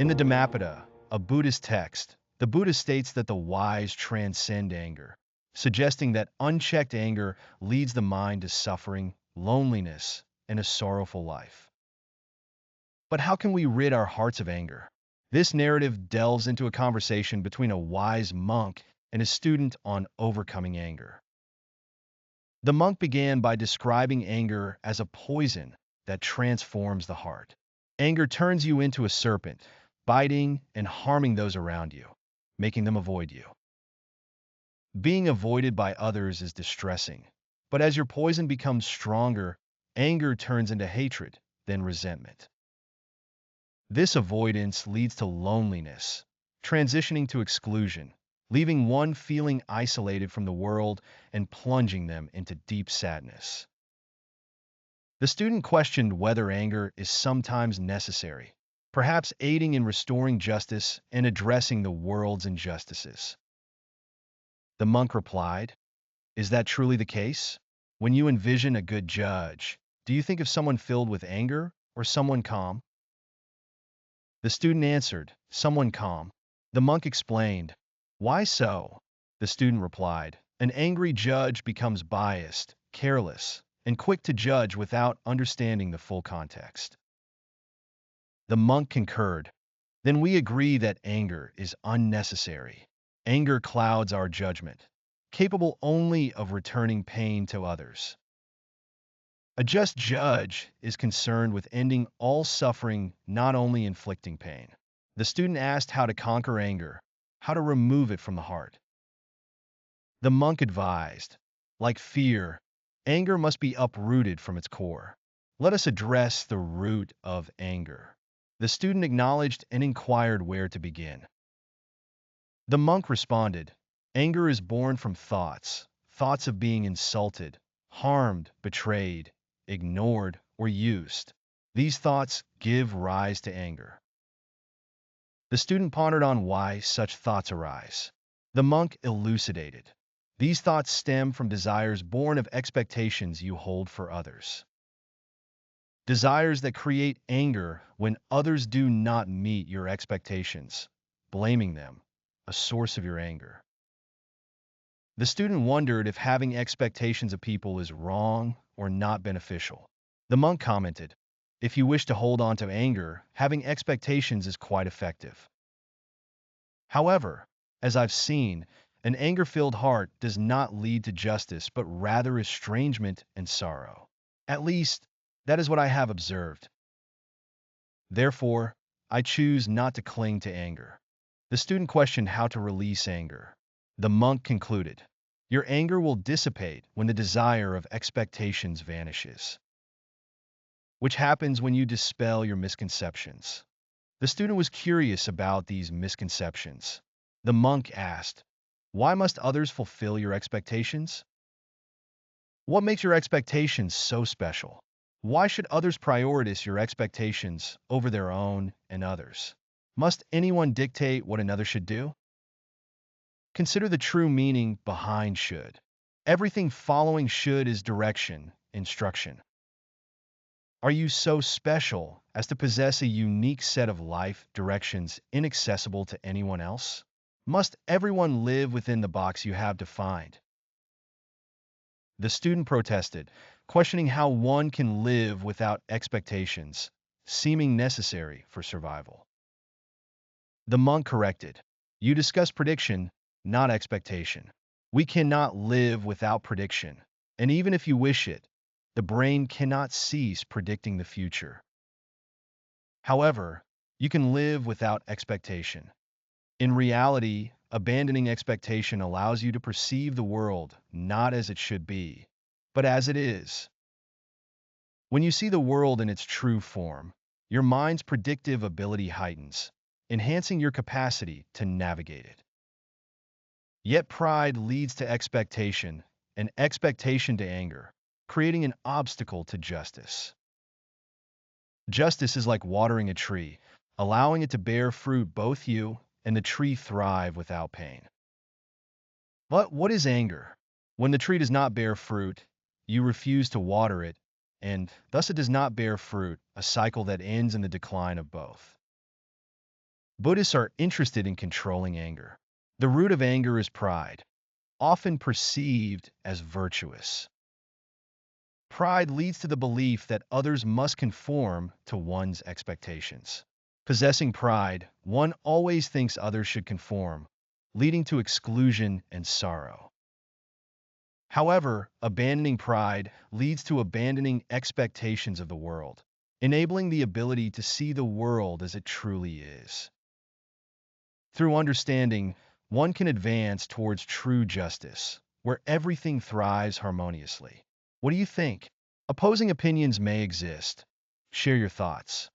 In the Dhammapada, a Buddhist text, the Buddha states that the wise transcend anger, suggesting that unchecked anger leads the mind to suffering, loneliness, and a sorrowful life. But how can we rid our hearts of anger? This narrative delves into a conversation between a wise monk and a student on overcoming anger. The monk began by describing anger as a poison that transforms the heart. Anger turns you into a serpent, biting and harming those around you, making them avoid you. Being avoided by others is distressing, but as your poison becomes stronger, anger turns into hatred, then resentment. This avoidance leads to loneliness, transitioning to exclusion, leaving one feeling isolated from the world and plunging them into deep sadness. The student questioned whether anger is sometimes necessary, perhaps aiding in restoring justice and addressing the world's injustices. The monk replied, "Is that truly the case? When you envision a good judge, do you think of someone filled with anger or someone calm?" The student answered, "Someone calm." The monk explained, "Why so?" The student replied, "An angry judge becomes biased, careless, and quick to judge without understanding the full context." The monk concurred, "Then we agree that anger is unnecessary. Anger clouds our judgment, capable only of returning pain to others. A just judge is concerned with ending all suffering, not only inflicting pain." The student asked how to conquer anger, how to remove it from the heart. The monk advised, "Like fear, anger must be uprooted from its core. Let us address the root of anger." The student acknowledged and inquired where to begin. The monk responded, "Anger is born from thoughts, thoughts of being insulted, harmed, betrayed, ignored, or used. These thoughts give rise to anger." The student pondered on why such thoughts arise. The monk elucidated, "These thoughts stem from desires born of expectations you hold for others. Desires that create anger when others do not meet your expectations, blaming them, a source of your anger." The student wondered if having expectations of people is wrong or not beneficial. The monk commented, "If you wish to hold on to anger, having expectations is quite effective. However, as I've seen, an anger-filled heart does not lead to justice but rather estrangement and sorrow. At least, that is what I have observed. Therefore, I choose not to cling to anger." The student questioned how to release anger. The monk concluded, "Your anger will dissipate when the desire of expectations vanishes, which happens when you dispel your misconceptions." The student was curious about these misconceptions. The monk asked, "Why must others fulfill your expectations? What makes your expectations so special? Why should others prioritize your expectations over their own and others? Must anyone dictate what another should do? Consider the true meaning behind should. Everything following should is direction, instruction. Are you so special as to possess a unique set of life directions inaccessible to anyone else? Must everyone live within the box you have defined?" The student protested, questioning how one can live without expectations, seeming necessary for survival. The monk corrected, "You discuss prediction, not expectation. We cannot live without prediction, and even if you wish it, the brain cannot cease predicting the future. However, you can live without expectation. In reality, abandoning expectation allows you to perceive the world not as it should be, but as it is. When you see the world in its true form, your mind's predictive ability heightens, enhancing your capacity to navigate it. Yet pride leads to expectation, and expectation to anger, creating an obstacle to justice. Justice is like watering a tree, allowing it to bear fruit both you and the tree thrive without pain. But what is anger? When the tree does not bear fruit, you refuse to water it, and thus it does not bear fruit, a cycle that ends in the decline of both. Buddhists are interested in controlling anger. The root of anger is pride, often perceived as virtuous. Pride leads to the belief that others must conform to one's expectations. Possessing pride, one always thinks others should conform, leading to exclusion and sorrow. However, abandoning pride leads to abandoning expectations of the world, enabling the ability to see the world as it truly is. Through understanding, one can advance towards true justice, where everything thrives harmoniously. What do you think? Opposing opinions may exist. Share your thoughts.